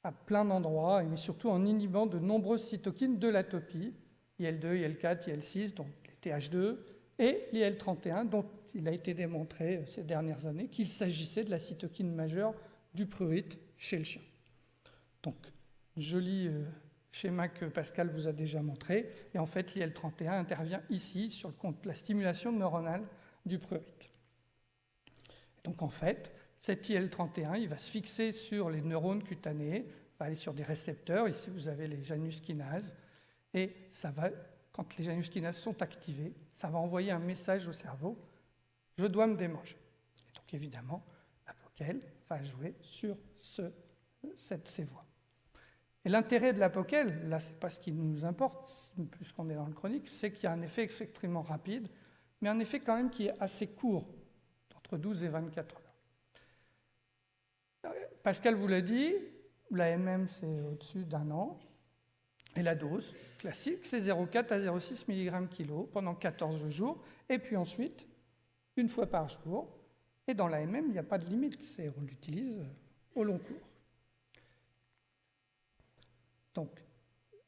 à plein d'endroits, mais surtout en inhibant de nombreuses cytokines de l'atopie, IL2, IL4, IL6, donc les TH2, et l'IL31, dont il a été démontré ces dernières années qu'il s'agissait de la cytokine majeure du prurite chez le chien. Donc, joli schéma que Pascal vous a déjà montré, et en fait l'IL31 intervient ici sur la stimulation neuronale du prurite. Donc en fait, cet IL31, il va se fixer sur les neurones cutanés, va aller sur des récepteurs, ici vous avez les Janus kinases, et ça va, quand les Janus kinases sont activés, ça va envoyer un message au cerveau, je dois me démanger. Et donc évidemment, l'apoquel va jouer sur ces voies. Et l'intérêt de l'apoquel, là c'est pas ce qui nous importe, puisqu'on est dans le chronique, c'est qu'il y a un effet extrêmement rapide, mais un effet quand même qui est assez court, entre 12 et 24 heures. Pascal vous l'a dit, l'AMM c'est au-dessus d'1 an, et la dose classique c'est 0,4 à 0,6 mg/kg pendant 14 jours, et puis ensuite, une fois par jour, et dans l'AMM il n'y a pas de limite, on l'utilise au long cours. Donc,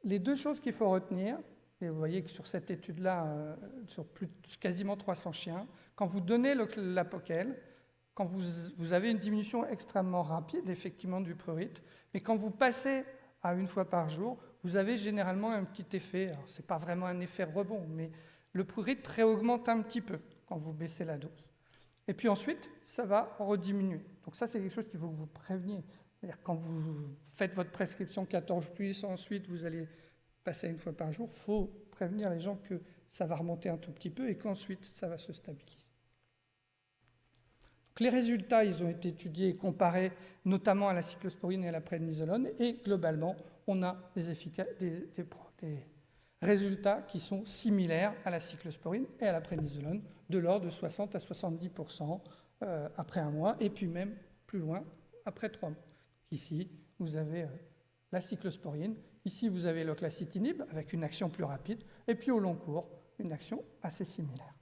les deux choses qu'il faut retenir, et vous voyez que sur cette étude-là, sur quasiment 300 chiens, quand vous donnez l'apoquel, quand vous avez une diminution extrêmement rapide, effectivement, du prurite, mais quand vous passez à une fois par jour, vous avez généralement un petit effet, alors ce n'est pas vraiment un effet rebond, mais le prurite réaugmente un petit peu quand vous baissez la dose. Et puis ensuite, ça va rediminuer. Donc ça, c'est quelque chose qu'il faut que vous préveniez. C'est-à-dire quand vous faites votre prescription 14 +, ensuite vous allez passer une fois par jour, il faut prévenir les gens que ça va remonter un tout petit peu et qu'ensuite ça va se stabiliser. Donc les résultats, ils ont été étudiés et comparés notamment à la cyclosporine et à la prénisolone, et globalement, on a des résultats qui sont similaires à la cyclosporine et à la prénisolone, de l'ordre de 60 à 70% après 1 mois, et puis même plus loin, après 3 mois. Ici, vous avez la cyclosporine. Ici, vous avez l'oclacitinib avec une action plus rapide. Et puis, au long cours, une action assez similaire.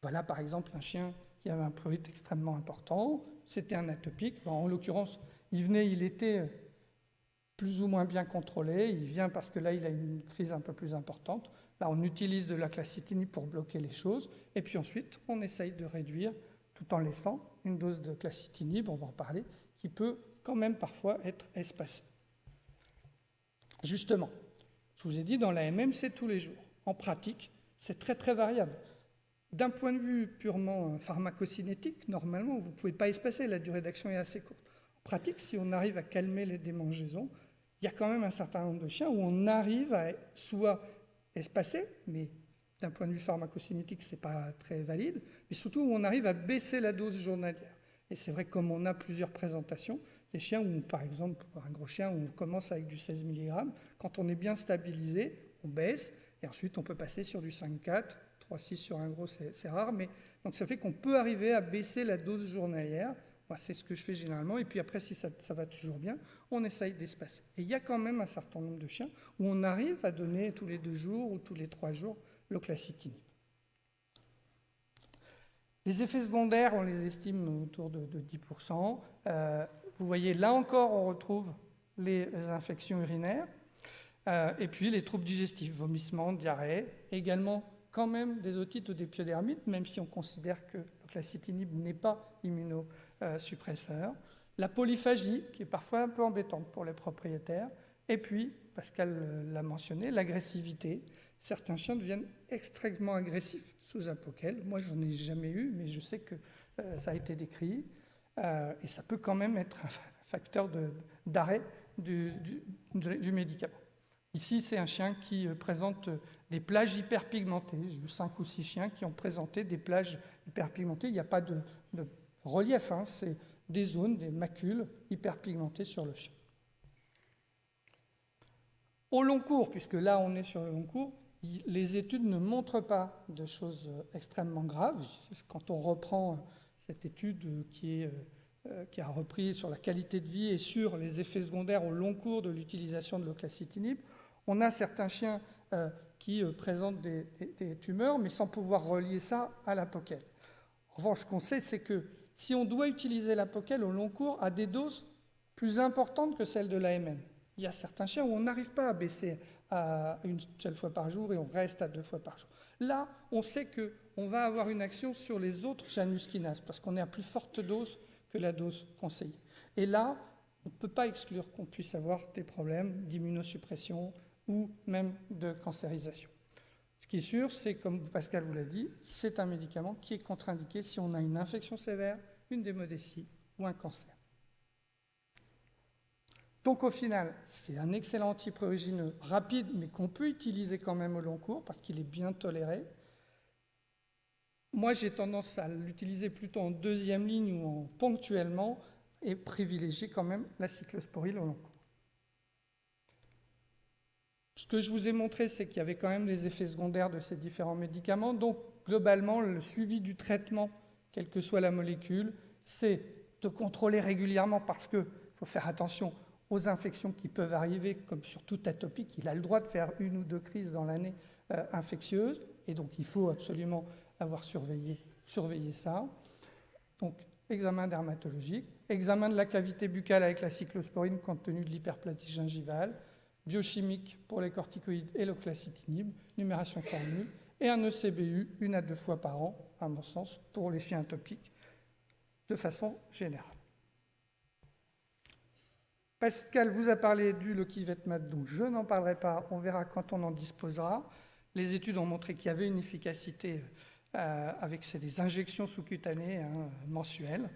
Voilà, par exemple, un chien qui avait un prurite extrêmement important. C'était un atopique. Bon, en l'occurrence, il était plus ou moins bien contrôlé. Il vient parce que là, il a une crise un peu plus importante. Là, on utilise de l'oclacitinib pour bloquer les choses. Et puis ensuite, on essaye de réduire tout en laissant une dose de clacitinib, on va en parler, qui peut quand même parfois être espacée. Justement, je vous ai dit, dans l'AMM, c'est tous les jours. En pratique, c'est très très variable. D'un point de vue purement pharmacocinétique, normalement, vous ne pouvez pas espacer, la durée d'action est assez courte. En pratique, si on arrive à calmer les démangeaisons, il y a quand même un certain nombre de chiens où on arrive à soit espacer, mais d'un point de vue pharmacocinétique, ce n'est pas très valide, mais surtout où on arrive à baisser la dose journalière. Et c'est vrai que comme on a plusieurs présentations, des chiens où, par exemple, un gros chien, où on commence avec du 16 mg, quand on est bien stabilisé, on baisse, et ensuite on peut passer sur du 5,4, 3,6 sur un gros, c'est rare, mais donc ça fait qu'on peut arriver à baisser la dose journalière. Moi, c'est ce que je fais généralement, et puis après, si ça va toujours bien, on essaye d'espacer. Et il y a quand même un certain nombre de chiens où on arrive à donner tous les 2 jours ou tous les 3 jours l'oclacitinib. Les effets secondaires, on les estime autour de 10%. Vous voyez, là encore, on retrouve les infections urinaires, et puis les troubles digestifs, vomissements, diarrhée, également quand même des otites ou des pyodermites, même si on considère que l'oclacitinib n'est pas immunosuppresseur. La polyphagie, qui est parfois un peu embêtante pour les propriétaires, et puis, Pascal l'a mentionné, l'agressivité. Certains chiens deviennent extrêmement agressifs sous apoquel. Moi, j'en ai jamais eu, mais je sais que ça a été décrit. Et ça peut quand même être un facteur d'arrêt du médicament. Ici, c'est un chien qui présente des plages hyperpigmentées. J'ai eu 5 ou 6 chiens qui ont présenté des plages hyperpigmentées. Il n'y a pas de relief, hein. C'est des zones, des macules hyperpigmentées sur le chien. Au long cours, puisque là on est sur le long cours, les études ne montrent pas de choses extrêmement graves. Quand on reprend cette étude qui a repris sur la qualité de vie et sur les effets secondaires au long cours de l'utilisation de l'oclacitinib, on a certains chiens qui présentent des tumeurs, mais sans pouvoir relier ça à l'apoquel. En revanche, ce qu'on sait, c'est que si on doit utiliser l'apoquel au long cours à des doses plus importantes que celles de l'AMM, il y a certains chiens où on n'arrive pas à baisser à 1 seule fois par jour et on reste à 2 fois par jour. Là, on sait qu'on va avoir une action sur les autres Janus kinases parce qu'on est à plus forte dose que la dose conseillée. Et là, on ne peut pas exclure qu'on puisse avoir des problèmes d'immunosuppression ou même de cancérisation. Ce qui est sûr, c'est, comme Pascal vous l'a dit, c'est un médicament qui est contre-indiqué si on a une infection sévère, une démodécie ou un cancer. Donc au final, c'est un excellent antiprurigineux rapide, mais qu'on peut utiliser quand même au long cours parce qu'il est bien toléré. Moi, j'ai tendance à l'utiliser plutôt en deuxième ligne ou en ponctuellement et privilégier quand même la cyclosporine au long cours. Ce que je vous ai montré, c'est qu'il y avait quand même des effets secondaires de ces différents médicaments. Donc, globalement, le suivi du traitement, quelle que soit la molécule, c'est de contrôler régulièrement parce qu'il faut faire attention aux infections qui peuvent arriver, comme sur tout atopique. Il a le droit de faire 1 ou 2 crises dans l'année infectieuses, et donc il faut absolument avoir surveillé ça. Donc, examen dermatologique, examen de la cavité buccale avec la cyclosporine compte tenu de l'hyperplasie gingivale, biochimique pour les corticoïdes et l'oclacitinib, numération formule, et un ECBU 1 à 2 fois par an, à mon sens, pour les chiens atopiques, de façon générale. Pascal vous a parlé du Lokivetmab, donc je n'en parlerai pas, on verra quand on en disposera. Les études ont montré qu'il y avait une efficacité avec des injections sous-cutanées mensuelles.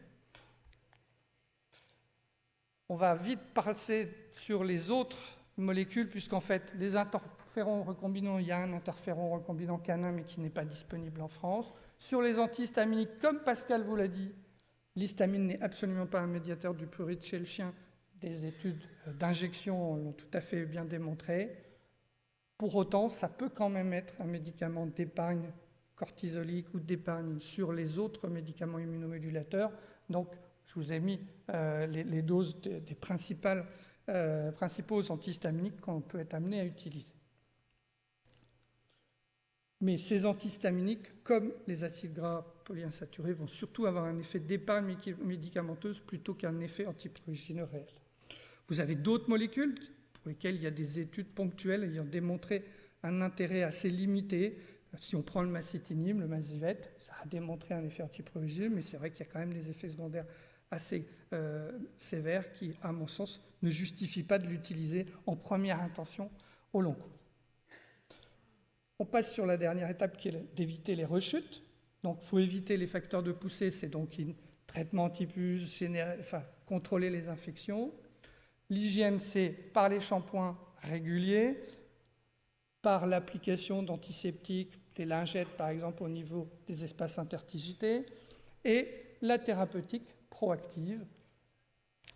On va vite passer sur les autres molécules, puisqu'en fait, les interférons recombinants, il y a un interféron recombinant canin, mais qui n'est pas disponible en France. Sur les antihistaminiques, comme Pascal vous l'a dit, l'histamine n'est absolument pas un médiateur du prurite chez le chien. Des études d'injection l'ont tout à fait bien démontré. Pour autant, ça peut quand même être un médicament d'épargne cortisolique ou d'épargne sur les autres médicaments immunomodulateurs. Donc, je vous ai mis les doses des principaux antihistaminiques qu'on peut être amené à utiliser. Mais ces antihistaminiques, comme les acides gras polyinsaturés, vont surtout avoir un effet d'épargne médicamenteuse plutôt qu'un effet antiprurigineux réel. Vous avez d'autres molécules pour lesquelles il y a des études ponctuelles ayant démontré un intérêt assez limité. Si on prend le macitinib, le Masivet, ça a démontré un effet antiprurigineux, mais c'est vrai qu'il y a quand même des effets secondaires assez sévères qui, à mon sens, ne justifient pas de l'utiliser en première intention au long cours. On passe sur la dernière étape qui est d'éviter les rechutes. Donc, il faut éviter les facteurs de poussée, c'est donc un traitement antipus, contrôler les infections. L'hygiène, c'est par les shampoings réguliers, par l'application d'antiseptiques, les lingettes par exemple au niveau des espaces intertigités, et la thérapeutique proactive,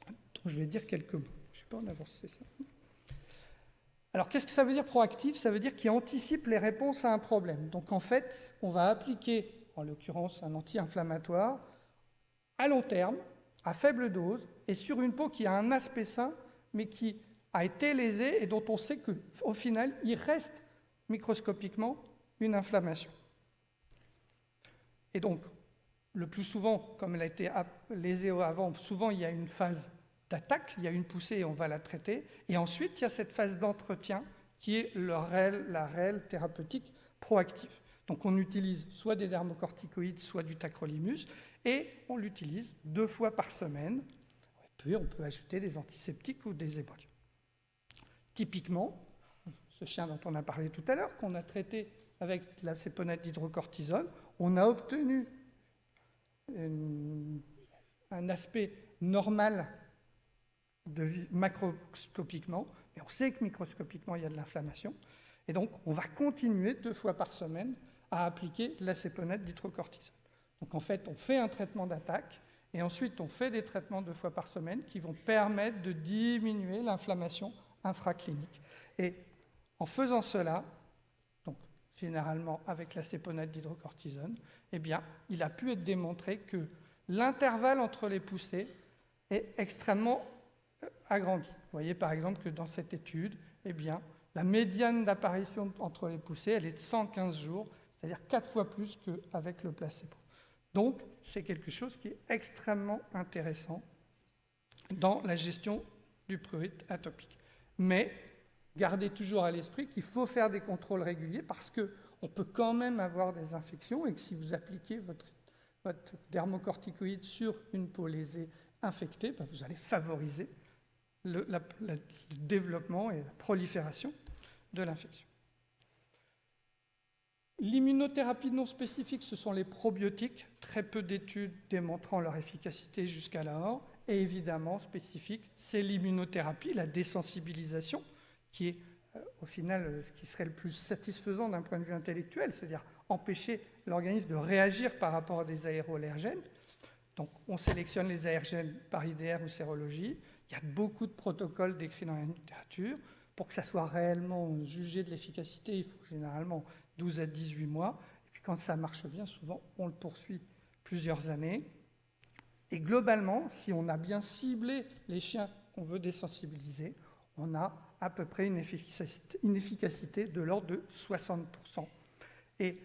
dont je vais dire quelques mots. Je ne sais pas en avance, c'est ça. Alors, qu'est-ce que ça veut dire proactif? Ça veut dire qu'il anticipe les réponses à un problème. Donc, en fait, on va appliquer, en l'occurrence, un anti-inflammatoire à long terme, à faible dose, et sur une peau qui a un aspect sain, mais qui a été lésée et dont on sait qu'au final, il reste microscopiquement une inflammation. Et donc, le plus souvent, comme elle a été lésée avant, souvent il y a une phase d'attaque, il y a une poussée et on va la traiter, et ensuite il y a cette phase d'entretien qui est la réelle thérapeutique proactive. Donc on utilise soit des dermocorticoïdes, soit du tacrolimus, et on l'utilise 2 fois par semaine, et puis on peut ajouter des antiseptiques ou des ébogues. Typiquement, ce chien dont on a parlé tout à l'heure, qu'on a traité avec la céponate d'hydrocortisone, on a obtenu un aspect normal macroscopiquement, mais on sait que microscopiquement il y a de l'inflammation, et donc on va continuer 2 fois par semaine à appliquer la céponate d'hydrocortisone. Donc en fait, on fait un traitement d'attaque, et ensuite on fait des traitements 2 fois par semaine qui vont permettre de diminuer l'inflammation infraclinique. Et en faisant cela, donc généralement avec la céponate d'hydrocortisone, eh bien, il a pu être démontré que l'intervalle entre les poussées est extrêmement agrandi. Vous voyez par exemple que dans cette étude, eh bien, la médiane d'apparition entre les poussées, elle est de 115 jours, c'est-à-dire 4 fois plus qu'avec le placebo. Donc, c'est quelque chose qui est extrêmement intéressant dans la gestion du prurite atopique. Mais gardez toujours à l'esprit qu'il faut faire des contrôles réguliers parce qu'on peut quand même avoir des infections et que si vous appliquez votre dermocorticoïde sur une peau lésée infectée, ben vous allez favoriser le développement et la prolifération de l'infection. L'immunothérapie non spécifique, ce sont les probiotiques, très peu d'études démontrant leur efficacité jusqu'alors, et évidemment spécifique, c'est l'immunothérapie, la désensibilisation, qui est au final ce qui serait le plus satisfaisant d'un point de vue intellectuel, c'est-à-dire empêcher l'organisme de réagir par rapport à des aéroallergènes. Donc on sélectionne les allergènes par IDR ou sérologie. Il y a beaucoup de protocoles décrits dans la littérature. Pour que ça soit réellement jugé de l'efficacité, il faut généralement 12 à 18 mois. Et puis quand ça marche bien, souvent, on le poursuit plusieurs années. Et globalement, si on a bien ciblé les chiens qu'on veut désensibiliser, on a à peu près une efficacité de l'ordre de 60%. Et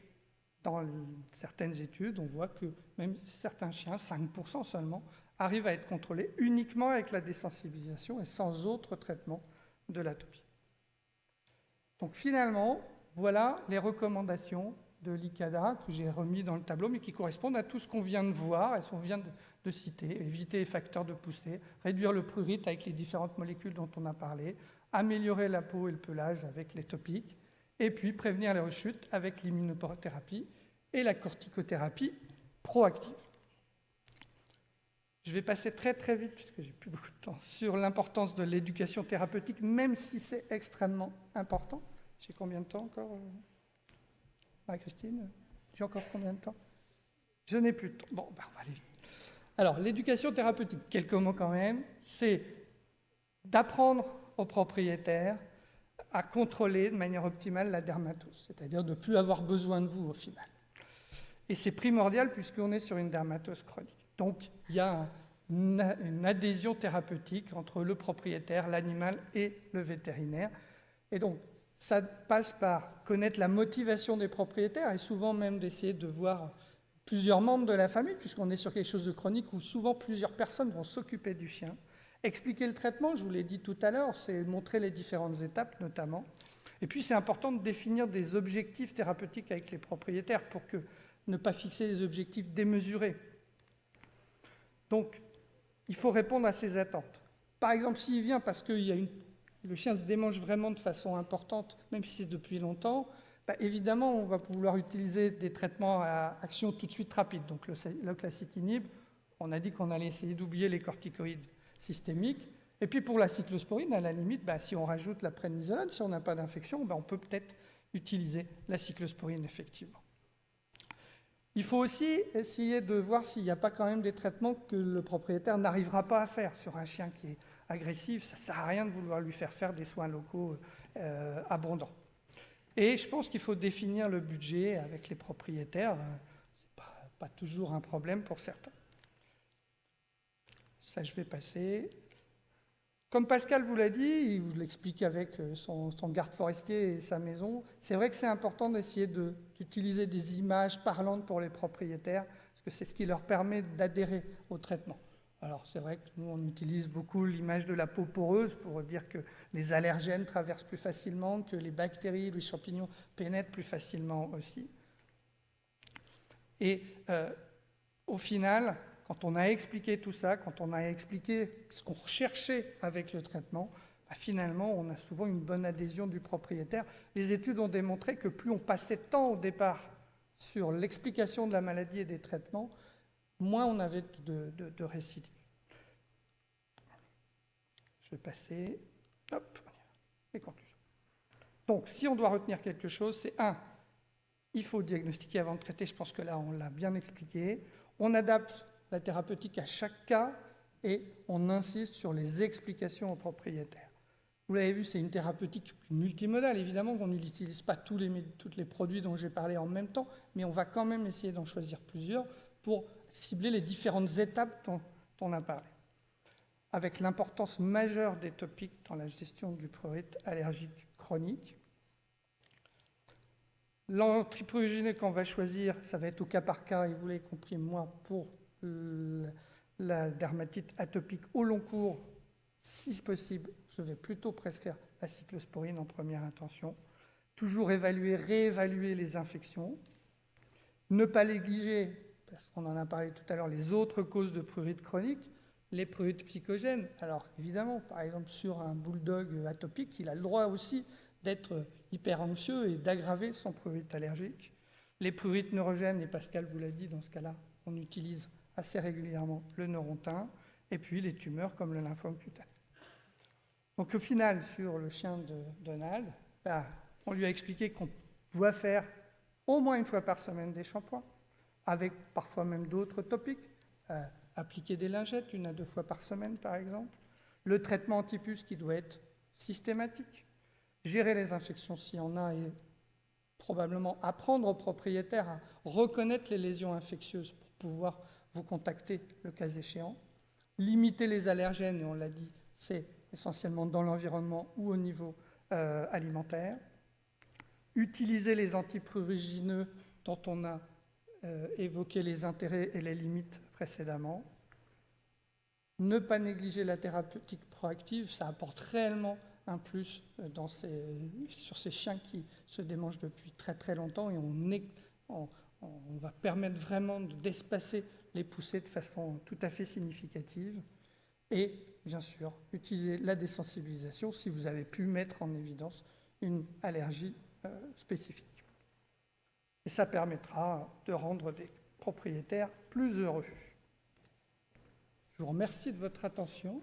dans certaines études, on voit que même certains chiens, 5% seulement, arrivent à être contrôlés uniquement avec la désensibilisation et sans autre traitement de l'atopie. Donc finalement, voilà les recommandations de l'ICADA que j'ai remis dans le tableau, mais qui correspondent à tout ce qu'on vient de voir et ce qu'on vient de citer. Éviter les facteurs de poussée, réduire le prurite avec les différentes molécules dont on a parlé, améliorer la peau et le pelage avec les topiques, et puis prévenir les rechutes avec l'immunothérapie et la corticothérapie proactive. Je vais passer très très vite, puisque j'ai plus beaucoup de temps, sur l'importance de l'éducation thérapeutique, même si c'est extrêmement important. J'ai combien de temps encore, Marie-Christine? J'ai encore combien de temps? Je n'ai plus de temps. Bon, on va aller vite. Alors, l'éducation thérapeutique, quelques mots quand même, c'est d'apprendre aux propriétaires à contrôler de manière optimale la dermatose, c'est-à-dire de ne plus avoir besoin de vous au final. Et c'est primordial puisqu'on est sur une dermatose chronique. Donc, il y a une adhésion thérapeutique entre le propriétaire, l'animal et le vétérinaire. Et donc, ça passe par connaître la motivation des propriétaires et souvent même d'essayer de voir plusieurs membres de la famille, puisqu'on est sur quelque chose de chronique où souvent plusieurs personnes vont s'occuper du chien. Expliquer le traitement, je vous l'ai dit tout à l'heure, c'est montrer les différentes étapes notamment. Et puis, c'est important de définir des objectifs thérapeutiques avec les propriétaires pour que ne pas fixer des objectifs démesurés. Donc, il faut répondre à ces attentes. Par exemple, s'il vient parce que le chien se démange vraiment de façon importante, même si c'est depuis longtemps, évidemment, on va pouvoir utiliser des traitements à action tout de suite rapide. Donc, l'oclacitinib, on a dit qu'on allait essayer d'oublier les corticoïdes systémiques. Et puis, pour la cyclosporine, à la limite, si on rajoute la prénisolone, si on n'a pas d'infection, on peut peut-être utiliser la cyclosporine, effectivement. Il faut aussi essayer de voir s'il n'y a pas quand même des traitements que le propriétaire n'arrivera pas à faire sur un chien qui est agressif. Ça ne sert à rien de vouloir lui faire des soins locaux abondants. Et je pense qu'il faut définir le budget avec les propriétaires. Ce n'est pas toujours un problème pour certains. Ça, je vais passer. Comme Pascal vous l'a dit, il vous l'explique avec son garde forestier et sa maison, c'est vrai que c'est important d'essayer d'utiliser des images parlantes pour les propriétaires, parce que c'est ce qui leur permet d'adhérer au traitement. Alors c'est vrai que nous, on utilise beaucoup l'image de la peau poreuse pour dire que les allergènes traversent plus facilement, que les bactéries, les champignons pénètrent plus facilement aussi. Et au final, quand on a expliqué tout ça, quand on a expliqué ce qu'on recherchait avec le traitement, finalement, on a souvent une bonne adhésion du propriétaire. Les études ont démontré que plus on passait de temps au départ sur l'explication de la maladie et des traitements, moins on avait de récidives. Je vais passer. Hop, les conclusions. Donc, si on doit retenir quelque chose, c'est 1. Il faut diagnostiquer avant de traiter. Je pense que là, on l'a bien expliqué. On adapte la thérapeutique à chaque cas et on insiste sur les explications aux propriétaires. Vous l'avez vu, c'est une thérapeutique multimodale. Évidemment qu'on n'utilise pas tous les produits dont j'ai parlé en même temps, mais on va quand même essayer d'en choisir plusieurs pour cibler les différentes étapes dont on a parlé. Avec l'importance majeure des topiques dans la gestion du prurite allergique chronique. L'antiprurigineux qu'on va choisir, ça va être au cas par cas, et vous l'avez compris, moi, pour la dermatite atopique au long cours, si possible, je vais plutôt prescrire la cyclosporine en première intention. Toujours réévaluer les infections. Ne pas négliger, parce qu'on en a parlé tout à l'heure, les autres causes de prurite chronique, les prurites psychogènes. Alors évidemment, par exemple, sur un bulldog atopique, il a le droit aussi d'être hyper anxieux et d'aggraver son prurite allergique. Les prurites neurogènes, et Pascal vous l'a dit, dans ce cas-là, on utilise assez régulièrement le neurontin, et puis les tumeurs comme le lymphome cutané. Donc au final, sur le chien de Donald, on lui a expliqué qu'on doit faire au moins une fois par semaine des shampoings, avec parfois même d'autres topiques, appliquer des lingettes 1 à 2 fois par semaine par exemple, le traitement antipuce qui doit être systématique, gérer les infections s'il y en a et probablement apprendre aux propriétaires à reconnaître les lésions infectieuses pour pouvoir vous contacter le cas échéant, limiter les allergènes, et on l'a dit, c'est essentiellement dans l'environnement ou au niveau alimentaire, utiliser les antiprurigineux dont on a évoqué les intérêts et les limites précédemment, ne pas négliger la thérapeutique proactive, ça apporte réellement un plus sur ces chiens qui se démangent depuis très très longtemps, et on va permettre vraiment d'espacer les poussées de façon tout à fait significative. Et bien sûr, utiliser la désensibilisation si vous avez pu mettre en évidence une allergie spécifique. Et ça permettra de rendre des propriétaires plus heureux. Je vous remercie de votre attention.